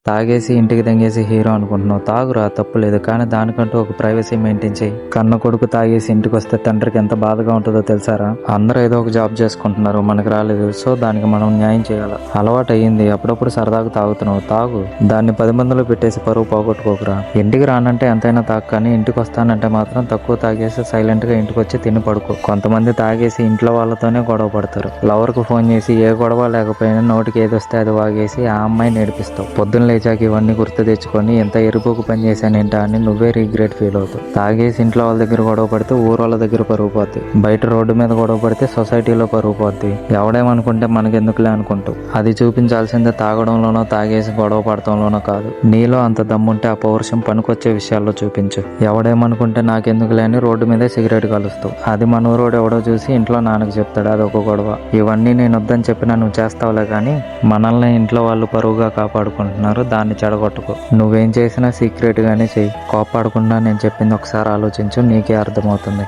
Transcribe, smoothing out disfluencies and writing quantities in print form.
తాగేసి ఇంటికి దంగేసి హీరో అనుకుంటున్నావు, తాగురా తప్పులేదు, కానీ దానికంటూ ఒక ప్రైవసీ మెయింటైన్ చేయి. కన్న కొడుకు తాగేసి ఇంటికి వస్తే తండ్రికి ఎంత బాధగా ఉంటుందో తెలుసారా? అందరూ ఏదో ఒక జాబ్ చేసుకుంటున్నారు, మనకు రాలేదు, సో దానికి మనం న్యాయం చేయాలి. అలవాటు అయ్యింది, అప్పుడప్పుడు సరదాగా తాగుతున్నావు, తాగు, దాన్ని 10 మందిలో పెట్టేసి పరువు పోగొట్టుకోకురా. ఇంటికి రానంటే ఎంతైనా తాగు, కానీ ఇంటికి వస్తానంటే మాత్రం తక్కువ తాగేసి సైలెంట్ గా ఇంటికి వచ్చి తిని పడుకో. కొంతమంది తాగేసి ఇంట్లో వాళ్ళతోనే గొడవ పడతారు. లవర్ కు ఫోన్ చేసి ఏ గొడవ లేకపోయినా నోటికి ఏదొస్తే అది వాగేసి ఆ అమ్మాయిని నేర్పిస్తావు. పొద్దున్న లేచాక ఇవన్నీ గుర్తు తెచ్చుకొని ఎంత ఎరుపుకు పని చేశానేంటా అని నువ్వే రిగ్రెట్ ఫీల్ అవుతావు. తాగేసి ఇంట్లో వాళ్ళ దగ్గర గొడవ పడితే ఊరు వాళ్ళ దగ్గర పరుగు పోద్ది, బయట రోడ్డు మీద గొడవ పడితే సొసైటీలో పరుగు పోద్ది. ఎవడేమనుకుంటే మనకెందుకులే అనుకుంటావు. అది చూపించాల్సిందే తాగడంలోనో తాగేసి గొడవ పడటంలోనో కాదు. నీలో అంత దమ్ముంటే ఆ పౌరుషం పనికొచ్చే విషయాల్లో చూపించు. ఎవడేమనుకుంటే నాకెందుకులే అని రోడ్డు మీదే సిగరెట్ కలుస్తావు. అది మన ఊరోడు ఎవడో చూసి ఇంట్లో నాన్నకు చెప్తాడు, అదొక గొడవ. ఇవన్నీ నేను వద్దని చెప్పినా నువ్వు చేస్తావులే, కానీ మనల్ని ఇంట్లో వాళ్ళు పరువుగా కాపాడుకుంటున్నారు, దాన్ని చెడగొట్టుకో. నువ్వేం చేసినా సీక్రెట్ గానే చెయ్యి. కోపాడకుండా నేను చెప్పింది ఒకసారి ఆలోచించు, నీకే అర్థమవుతుంది.